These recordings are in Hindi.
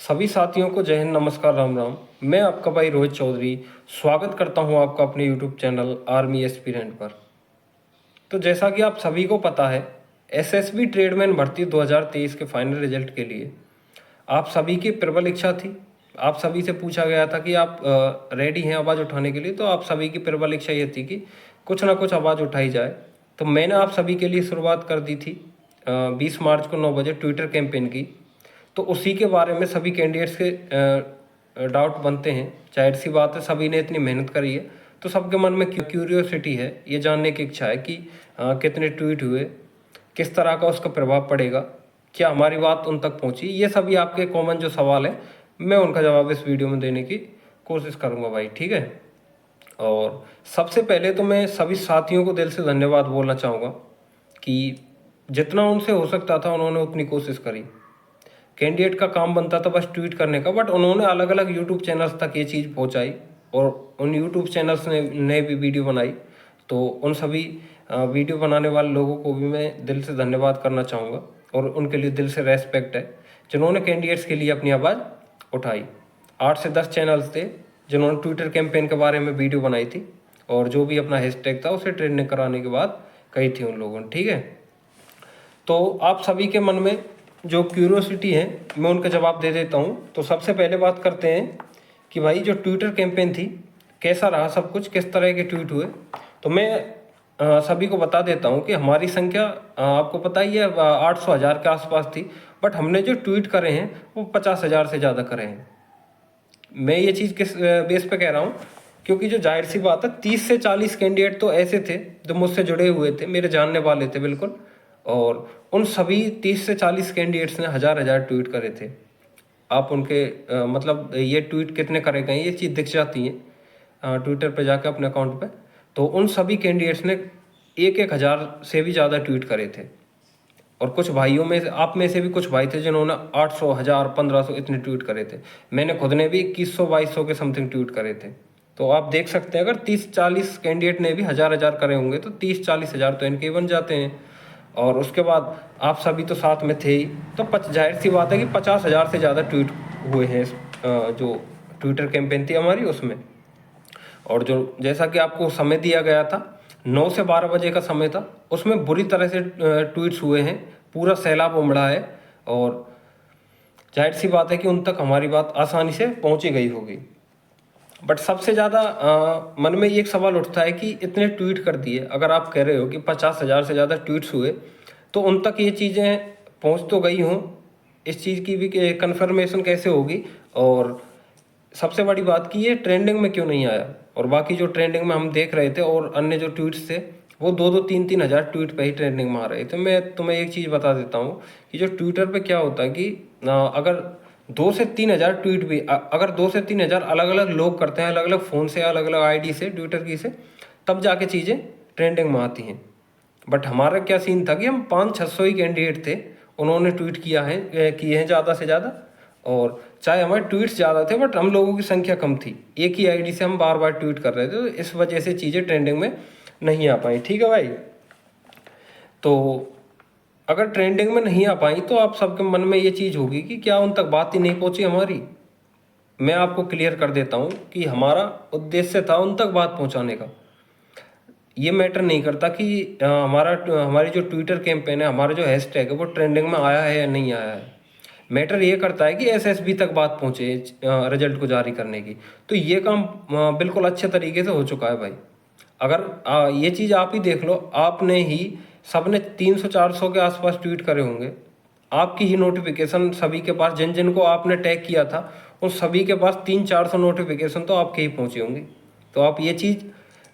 सभी साथियों को जय हिंद, नमस्कार, राम राम। मैं आपका भाई रोहित चौधरी स्वागत करता हूं आपका अपने यूट्यूब चैनल आर्मी एस्पिरेंट पर। तो जैसा कि आप सभी को पता है, एसएसबी ट्रेडमैन भर्ती 2023 के फाइनल रिजल्ट के लिए आप सभी की प्रबल इच्छा थी। आप सभी से पूछा गया था कि आप रेडी हैं आवाज़ उठाने के लिए। तो आप सभी की प्रबल इच्छा ये थी कि कुछ ना कुछ आवाज़ उठाई जाए। तो मैंने आप सभी के लिए शुरुआत कर दी थी 20 मार्च को 9 बजे ट्विटर कैंपेन की। तो उसी के बारे में सभी कैंडिडेट्स के डाउट बनते हैं। जाहिर सी बात है, सभी ने इतनी मेहनत करी है तो सबके मन में क्यूरियोसिटी है, ये जानने की इच्छा है कि कितने ट्वीट हुए, किस तरह का उसका प्रभाव पड़ेगा, क्या हमारी बात उन तक पहुंची। ये सभी आपके कॉमन जो सवाल है, मैं उनका जवाब इस वीडियो में देने की कोशिश करूंगा भाई, ठीक है। और सबसे पहले तो मैं सभी साथियों को दिल से धन्यवाद बोलना चाहूँगा कि जितना उनसे हो सकता था उन्होंने उतनी कोशिश करी। कैंडिडेट का काम बनता था बस ट्वीट करने का, बट उन्होंने अलग अलग यूट्यूब चैनल्स तक ये चीज़ पहुंचाई और उन यूट्यूब चैनल्स ने भी वीडियो बनाई। तो उन सभी वीडियो बनाने वाले लोगों को भी मैं दिल से धन्यवाद करना चाहूँगा और उनके लिए दिल से रेस्पेक्ट है जिन्होंने कैंडिडेट्स के लिए अपनी आवाज़ उठाई। 8 से 10 चैनल्स थे जिन्होंने ट्विटर कैंपेन के बारे में वीडियो बनाई थी और जो भी अपना हैशटैग था उसे ट्रेंडिंग कराने के बाद कही थी उन लोगों ने, ठीक है। तो आप सभी के मन में जो क्यूरियोसिटी है, मैं उनका जवाब दे देता हूँ। तो सबसे पहले बात करते हैं कि भाई जो ट्विटर कैंपेन थी कैसा रहा, सब कुछ किस तरह के ट्वीट हुए। तो मैं सभी को बता देता हूँ कि हमारी संख्या आपको पता ही है 800,000 के आसपास थी, बट हमने जो ट्वीट करे हैं वो 50,000 से ज़्यादा करे हैं। मैं ये चीज़ किस बेस पे कह रहा हूँ, क्योंकि जो जाहिर सी बात है 30 से 40 कैंडिडेट तो ऐसे थे जो मुझसे जुड़े हुए थे, मेरे जानने वाले थे बिल्कुल। और उन सभी 30 से 40 कैंडिडेट्स ने हज़ार हज़ार ट्वीट करे थे। आप उनके मतलब ये ट्वीट कितने करे गए ये चीज़ दिख जाती है ट्विटर पे जाकर अपने अकाउंट पे। तो उन सभी कैंडिडेट्स ने 1,000 से भी ज़्यादा ट्वीट करे थे। और कुछ भाइयों में आप में से भी कुछ भाई थे जिन्होंने 800, 1000, 1500 इतने ट्वीट करे थे। मैंने खुद ने भी 2100, 2200 के समथिंग ट्वीट करे थे। तो आप देख सकते हैं अगर 30-40 कैंडिडेट ने भी हज़ार हज़ार करे होंगे तो 30-40 हज़ार तो इनके ही बन जाते हैं। और उसके बाद आप सभी तो साथ में थे ही, तो जाहिर सी बात है कि 50,000 से ज़्यादा ट्वीट हुए हैं जो ट्विटर कैंपेन थी हमारी उसमें। और जो जैसा कि आपको समय दिया गया था 9 से 12 बजे का समय था, उसमें बुरी तरह से ट्वीट्स हुए हैं, पूरा सैलाब उमड़ा है। और जाहिर सी बात है कि उन तक हमारी बात आसानी से पहुंची गई होगी। बट सबसे ज़्यादा मन में ये एक सवाल उठता है कि इतने ट्वीट कर दिए, अगर आप कह रहे हो कि 50,000 से ज़्यादा ट्वीट्स हुए, तो उन तक ये चीज़ें पहुंच तो गई हों, इस चीज़ की भी कन्फर्मेशन कैसे होगी। और सबसे बड़ी बात कि ये ट्रेंडिंग में क्यों नहीं आया। और बाकी जो ट्रेंडिंग में हम देख रहे थे और अन्य जो ट्वीट्स थे वो 2-2, 3-3 हज़ार ट्वीट पे ही ट्रेंडिंग में आ रहे थे। मैं तुम्हें एक चीज़ बता देता हूँ कि जो ट्विटर पे क्या होता है कि अगर 2 से 3 हज़ार ट्वीट भी अगर 2 से 3 हज़ार अलग अलग लोग करते हैं, अलग अलग फ़ोन से, अलग अलग आईडी से, ट्विटर की से, तब जाके चीज़ें ट्रेंडिंग में आती हैं। बट हमारा क्या सीन था कि हम 500-600 ही कैंडिडेट थे, उन्होंने ट्वीट किए हैं ज़्यादा से ज़्यादा। और चाहे हमारे ट्वीट्स ज़्यादा थे बट हम लोगों की संख्या कम थी, एक ही आईडी से हम बार बार ट्वीट कर रहे थे, तो इस वजह से चीज़ें ट्रेंडिंग में नहीं आ पाई, ठीक है भाई। तो अगर ट्रेंडिंग में नहीं आ पाई तो आप सबके मन में ये चीज़ होगी कि क्या उन तक बात ही नहीं पहुंची हमारी। मैं आपको क्लियर कर देता हूं कि हमारा उद्देश्य था उन तक बात पहुंचाने का। ये मैटर नहीं करता कि हमारी जो ट्विटर कैंपेन है, हमारा जो हैशटैग है वो ट्रेंडिंग में आया है या नहीं आया है। मैटर ये करता है कि एसएसबी तक बात पहुंचे रिजल्ट को जारी करने की। तो ये काम बिल्कुल अच्छे तरीके से हो चुका है भाई। अगर ये चीज़ आप ही देख लो, आपने ही सबने 300-400 के आसपास ट्वीट करे होंगे, आपकी ही नोटिफिकेशन सभी के पास, जिन जिन को आपने टैग किया था उन सभी के पास 300-400 नोटिफिकेशन तो आपके ही पहुंची होंगी। तो आप ये चीज़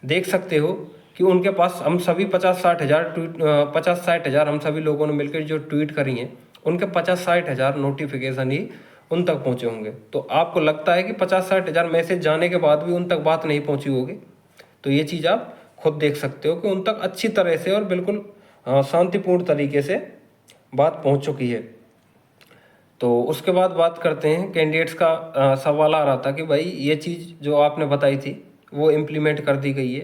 देख सकते हो कि उनके पास हम सभी 50-60 हज़ार ट्वीट 50-60 हज़ार हम सभी लोगों ने मिलकर जो ट्वीट करी हैं, उनके 50-60 हज़ार नोटिफिकेशन ही उन तक पहुंचे होंगे। तो आपको लगता है कि 50-60 हज़ार मैसेज जाने के बाद भी उन तक बात नहीं पहुंची होगी। तो ये चीज़ आप खुद देख सकते हो कि उन तक अच्छी तरह से और बिल्कुल शांतिपूर्ण तरीके से बात पहुंच चुकी है। तो उसके बाद बात करते हैं कैंडिडेट्स का सवाल आ रहा था कि भाई ये चीज़ जो आपने बताई थी वो इम्प्लीमेंट कर दी गई है,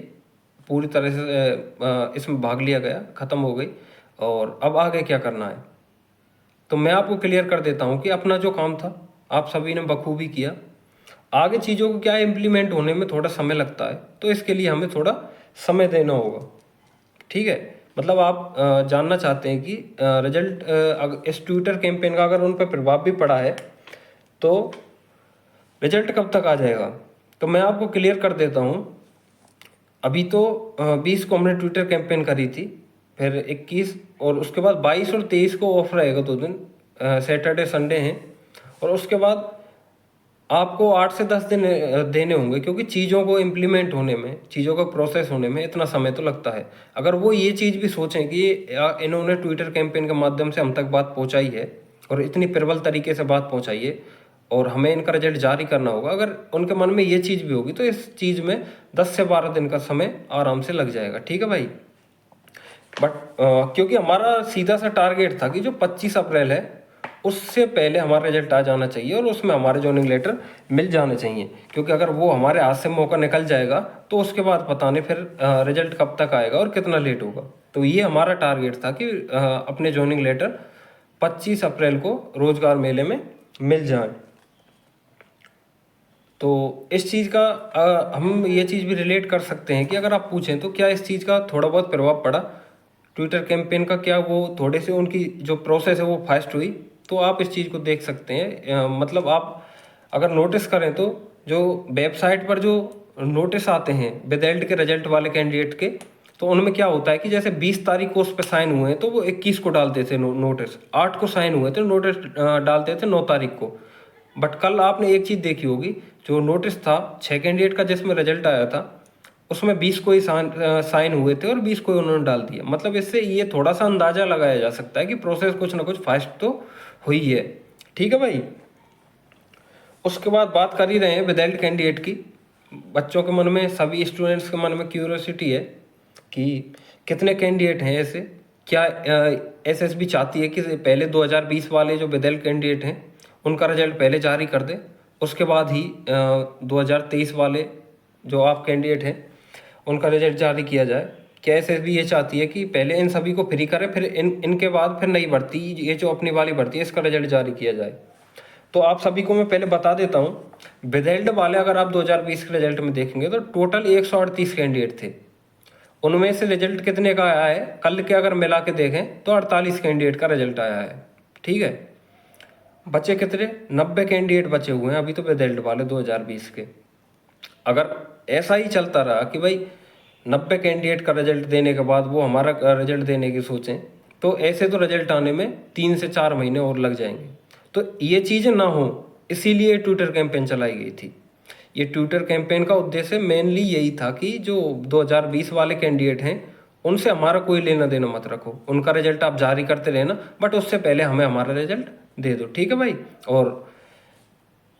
पूरी तरह से इसमें भाग लिया गया, ख़त्म हो गई, और अब आगे क्या करना है। तो मैं आपको क्लियर कर देता हूँ कि अपना जो काम था आप सभी ने बखूबी किया। आगे चीज़ों को क्या इम्प्लीमेंट होने में थोड़ा समय लगता है, तो इसके लिए हमें थोड़ा समय देना होगा। ठीक है, मतलब आप जानना चाहते हैं कि रिजल्ट इस ट्विटर कैंपेन का अगर उन पर प्रभाव भी पड़ा है तो रिजल्ट कब तक आ जाएगा। तो मैं आपको क्लियर कर देता हूँ। अभी तो 20 को हमने ट्विटर कैंपेन करी थी, फिर 21 और उसके बाद 22 और 23 को ऑफ रहेगा 2 दिन, सैटरडे संडे हैं। और उसके बाद आपको 8 से 10 दिन देने होंगे, क्योंकि चीज़ों को इम्प्लीमेंट होने में, चीज़ों का प्रोसेस होने में इतना समय तो लगता है। अगर वो ये चीज़ भी सोचें कि इन्होंने ट्विटर कैंपेन के माध्यम से हम तक बात पहुंचाई है और इतनी प्रबल तरीके से बात पहुंचाई है और हमें इनका रिजल्ट जारी करना होगा, अगर उनके मन में ये चीज़ भी होगी तो इस चीज़ में 10 से 12 दिन का समय आराम से लग जाएगा। ठीक है भाई। बट क्योंकि हमारा सीधा सा टारगेट था कि जो 25 अप्रैल है उससे पहले हमारा रिजल्ट आ जाना चाहिए और उसमें हमारे जॉइनिंग लेटर मिल जाने चाहिए, क्योंकि अगर वो हमारे हाथ से मौका निकल जाएगा तो उसके बाद पता नहीं फिर रिजल्ट कब तक आएगा और कितना लेट होगा। तो ये हमारा टारगेट था कि अपने जॉइनिंग लेटर 25 अप्रैल को रोजगार मेले में मिल जाए। तो इस चीज़ का हम ये चीज़ भी रिलेट कर सकते हैं कि अगर आप पूछें तो क्या इस चीज़ का थोड़ा बहुत प्रभाव पड़ा ट्विटर कैंपेन का, क्या वो थोड़े से उनकी जो प्रोसेस है वो फास्ट हुई, तो आप इस चीज़ को देख सकते हैं। मतलब आप अगर नोटिस करें तो जो वेबसाइट पर जो नोटिस आते हैं विद के रिजल्ट वाले कैंडिडेट के, तो उनमें क्या होता है कि जैसे 20 तारीख को उस पर साइन हुए हैं तो वो 21 को डालते थे नोटिस, 8 को साइन हुए थे नोटिस डालते थे 9 तारीख को। बट कल आपने एक चीज़ देखी होगी, जो नोटिस था 6 कैंडिडेट का जिसमें रिजल्ट आया था उसमें 20 को ही साइन हुए थे और 20 को ही उन्होंने डाल दिया। मतलब इससे ये थोड़ा सा अंदाजा लगाया जा सकता है कि प्रोसेस कुछ ना कुछ फास्ट तो हुई है। ठीक है भाई। उसके बाद बात कर ही रहे हैं विदाउट कैंडिडेट की। बच्चों के मन में, सभी स्टूडेंट्स के मन में क्यूरियोसिटी है कि कितने कैंडिडेट हैं ऐसे, क्या एसएसबी चाहती है कि पहले 2020 वाले जो विदाउट कैंडिडेट हैं उनका रिजल्ट पहले जारी कर दे, उसके बाद ही 2023 वाले जो आप कैंडिडेट हैं उनका रिजल्ट जारी किया जाए। क्या एसएसबी ये चाहती है कि पहले इन सभी को फ्री करें, फिर इनके बाद फिर नई भर्ती, ये जो अपनी वाली भर्ती है इसका रिजल्ट जारी किया जाए। तो आप सभी को मैं पहले बता देता हूँ, विदाउट वाले अगर आप 2020 के रिजल्ट में देखेंगे तो टोटल 138 कैंडिडेट थे। उनमें से रिजल्ट कितने का आया है, कल के अगर मिला के देखें तो 48 कैंडिडेट का रिजल्ट आया है। ठीक है। बचे कितने, 90 कैंडिडेट बचे हुए हैं अभी तो विदाउट वाले 2020 के। अगर ऐसा ही चलता रहा कि भाई 90 कैंडिडेट का रिजल्ट देने के बाद वो हमारा रिजल्ट देने की सोचें, तो ऐसे तो रिजल्ट आने में 3 से 4 महीने और लग जाएंगे। तो ये चीज़ें ना हो, इसीलिए ट्विटर कैंपेन चलाई गई थी। ये ट्विटर कैंपेन का उद्देश्य मेनली यही था कि जो 2020 वाले कैंडिडेट हैं उनसे हमारा कोई लेना देना मत रखो, उनका रिजल्ट आप जारी करते रहना, बट उससे पहले हमें हमारा रिजल्ट दे दो। ठीक है भाई। और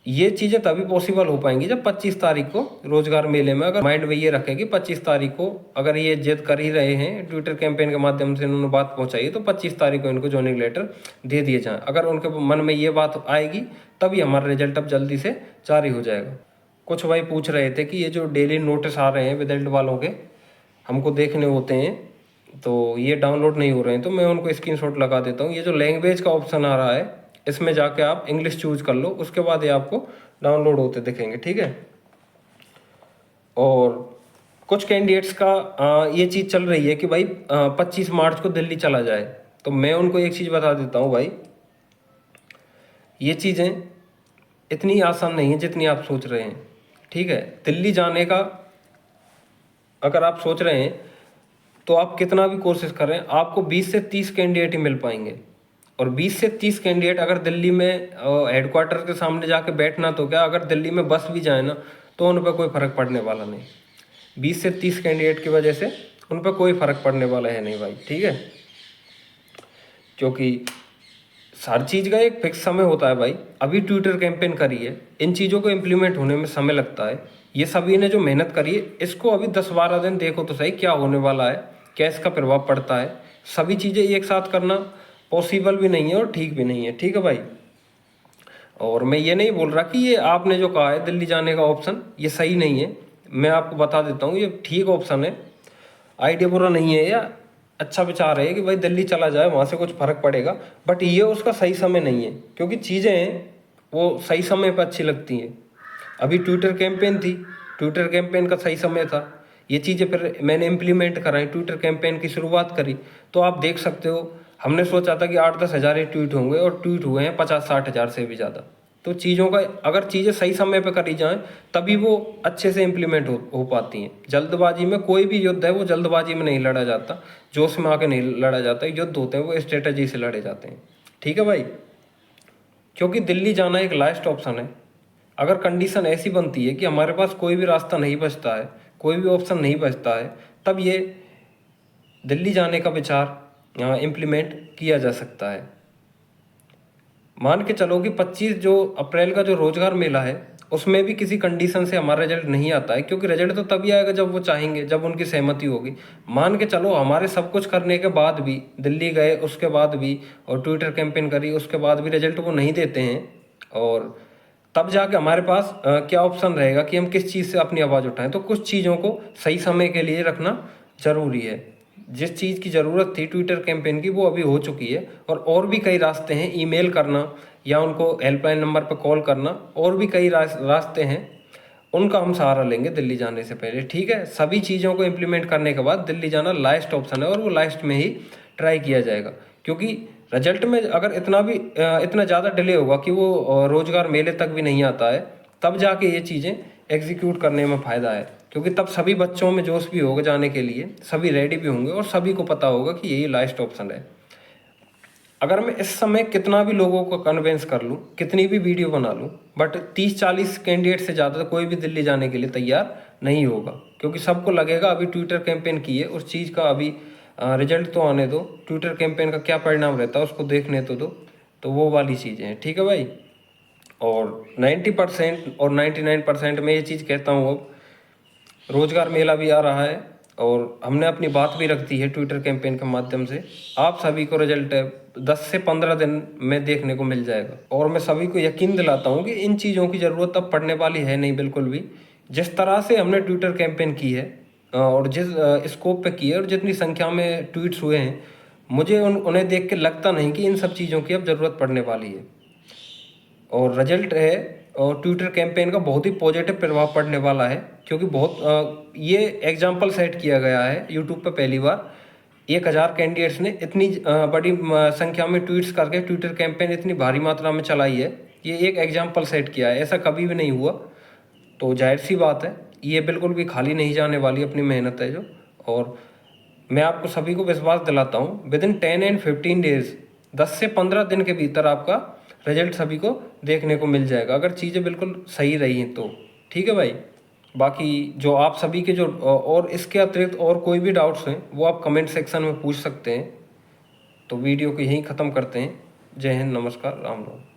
ये चीज़ें तभी पॉसिबल हो पाएंगी जब 25 तारीख को रोजगार मेले में, अगर माइंड में ये रखें कि 25 तारीख को अगर ये जिद कर ही रहे हैं, ट्विटर कैंपेन के माध्यम से इन्होंने बात पहुंचाई है, तो 25 तारीख को इनको जॉइनिंग लेटर दे दिए जाएं। अगर उनके मन में ये बात आएगी तभी हमारा रिजल्ट अब जल्दी से जारी हो जाएगा। कुछ भाई पूछ रहे थे कि ये जो डेली नोटिस आ रहे हैं विदाउट वालों के, हमको देखने होते हैं तो ये डाउनलोड नहीं हो रहे हैं, तो मैं उनको स्क्रीनशॉट लगा देता हूँ। ये जो लैंग्वेज का ऑप्शन आ रहा है इसमें जाके आप इंग्लिश चूज कर लो, उसके बाद ये आपको डाउनलोड होते दिखेंगे। ठीक है। और कुछ कैंडिडेट्स का ये चीज़ चल रही है कि भाई 25 मार्च को दिल्ली चला जाए, तो मैं उनको एक चीज़ बता देता हूँ भाई, ये चीज़ें इतनी आसान नहीं है जितनी आप सोच रहे हैं। ठीक है। दिल्ली जाने का अगर आप सोच रहे हैं तो आप कितना भी कोशिश करें, आपको 20 से 30 कैंडिडेट ही मिल पाएंगे। और 20 से 30 कैंडिडेट अगर दिल्ली में हेडक्वार्टर के सामने जाके बैठना, तो क्या अगर दिल्ली में बस भी जाए ना तो उन पर कोई फ़र्क पड़ने वाला नहीं। 20 से 30 कैंडिडेट की वजह से उन पर कोई फ़र्क पड़ने वाला है नहीं भाई। ठीक है। क्योंकि हर चीज़ का एक फिक्स समय होता है भाई। अभी ट्विटर कैंपेन करी है, इन चीज़ों को इम्प्लीमेंट होने में समय लगता है। ये सभी ने जो मेहनत करी है इसको अभी 10-12 दिन देखो तो सही क्या होने वाला है, क्या इसका प्रभाव पड़ता है। सभी चीज़ें एक साथ करना पॉसिबल भी नहीं है और ठीक भी नहीं है। ठीक है भाई। और मैं ये नहीं बोल रहा कि ये आपने जो कहा है दिल्ली जाने का ऑप्शन ये सही नहीं है, मैं आपको बता देता हूँ ये ठीक ऑप्शन है, आइडिया बुरा नहीं है, या अच्छा विचार है कि भाई दिल्ली चला जाए, वहाँ से कुछ फ़र्क पड़ेगा, बट ये उसका सही समय नहीं है। क्योंकि चीज़ें वो सही समय पर अच्छी लगती हैं। अभी ट्विटर कैंपेन थी, ट्विटर कैंपेन का सही समय था, ये चीज़ें फिर मैंने इम्प्लीमेंट कराई, ट्विटर कैंपेन की शुरुआत करी। तो आप देख सकते हो, हमने सोचा था कि 8-10 हज़ार ही ट्वीट होंगे और ट्वीट हुए हैं 50-60 हज़ार से भी ज़्यादा। तो चीज़ों का अगर चीज़ें सही समय पर करी जाएं तभी वो अच्छे से इम्प्लीमेंट हो पाती हैं। जल्दबाजी में कोई भी युद्ध है वो जल्दबाजी में नहीं लड़ा जाता, जोश में आके नहीं लड़ा जाता। युद्ध होते हैं वो स्ट्रेटजी से लड़े जाते हैं। ठीक है भाई, क्योंकि दिल्ली जाना एक लास्ट ऑप्शन है। अगर कंडीशन ऐसी बनती है कि हमारे पास कोई भी रास्ता नहीं बचता है, कोई भी ऑप्शन नहीं बचता है, तब ये दिल्ली जाने का विचार इम्प्लीमेंट किया जा सकता है। मान के चलो कि 25 जो अप्रैल का जो रोजगार मेला है उसमें भी किसी कंडीशन से हमारा रिजल्ट नहीं आता है, क्योंकि रिजल्ट तो तभी आएगा जब वो चाहेंगे, जब उनकी सहमति होगी। मान के चलो हमारे सब कुछ करने के बाद भी, दिल्ली गए उसके बाद भी और ट्विटर कैंपेन करी उसके बाद भी रिजल्ट वो नहीं देते हैं, और तब जाके हमारे पास क्या ऑप्शन रहेगा कि हम किस चीज़ से अपनी आवाज़ उठाएं। तो कुछ चीज़ों को सही समय के लिए रखना जरूरी है। जिस चीज़ की ज़रूरत थी ट्विटर कैंपेन की वो अभी हो चुकी है, और भी कई रास्ते हैं, ईमेल करना या उनको हेल्पलाइन नंबर पर कॉल करना, और भी कई रास्ते हैं, उनका हम सहारा लेंगे दिल्ली जाने से पहले। ठीक है, सभी चीज़ों को इम्प्लीमेंट करने के बाद दिल्ली जाना लास्ट ऑप्शन है, और वो लास्ट में ही ट्राई किया जाएगा। क्योंकि रिजल्ट में अगर इतना ज़्यादा डिले होगा कि वो रोजगार मेले तक भी नहीं आता है, तब जाके ये चीज़ें एग्जीक्यूट करने में फ़ायदा है। क्योंकि तब सभी बच्चों में जोश भी होगा जाने के लिए, सभी रेडी भी होंगे और सभी को पता होगा कि यही लास्ट ऑप्शन है। अगर मैं इस समय कितना भी लोगों को कन्विंस कर लूँ, कितनी भी वीडियो बना लूँ, बट 30-40 कैंडिडेट से ज़्यादा कोई भी दिल्ली जाने के लिए तैयार नहीं होगा। क्योंकि सबको लगेगा अभी ट्विटर कैंपेन की है, उस चीज़ का अभी रिजल्ट तो आने दो, ट्विटर कैंपेन का क्या परिणाम रहता है उसको देखने तो दो। तो वो वाली चीज़ें हैं। ठीक है भाई, और 90% और 99% मैं ये चीज़ कहता हूँ, अब रोजगार मेला भी आ रहा है और हमने अपनी बात भी रख दी है ट्विटर कैंपेन के माध्यम से। आप सभी को रिजल्ट 10 से 15 दिन में देखने को मिल जाएगा, और मैं सभी को यकीन दिलाता हूँ कि इन चीज़ों की ज़रूरत अब पड़ने वाली है नहीं, बिल्कुल भी। जिस तरह से हमने ट्विटर कैंपेन की है और जिस स्कोप पे की है और जितनी संख्या में ट्वीट्स हुए हैं, मुझे उन्हें देख के लगता नहीं कि इन सब चीज़ों की अब ज़रूरत पड़ने वाली है। और रिजल्ट है और ट्विटर कैंपेन का बहुत ही पॉजिटिव प्रभाव पड़ने वाला है। क्योंकि ये एग्जाम्पल सेट किया गया है यूट्यूब पे पहली बार, 1000 कैंडिडेट्स ने इतनी बड़ी संख्या में ट्वीट्स करके ट्विटर कैंपेन इतनी भारी मात्रा में चलाई है। ये एक एग्जाम्पल सेट किया है, ऐसा कभी भी नहीं हुआ। तो जाहिर सी बात है, ये बिल्कुल भी खाली नहीं जाने वाली अपनी मेहनत है जो। और मैं आपको सभी को विश्वास दिलाता हूँ, विद इन 10 एंड 15 डेज, 10 से 15 दिन के भीतर आपका रिजल्ट सभी को देखने को मिल जाएगा, अगर चीज़ें बिल्कुल सही रही हैं तो। ठीक है भाई, बाकी जो आप सभी के जो और इसके अतिरिक्त और कोई भी डाउट्स हैं वो आप कमेंट सेक्शन में पूछ सकते हैं। तो वीडियो को यहीं ख़त्म करते हैं। जय हिंद, नमस्कार, राम राम।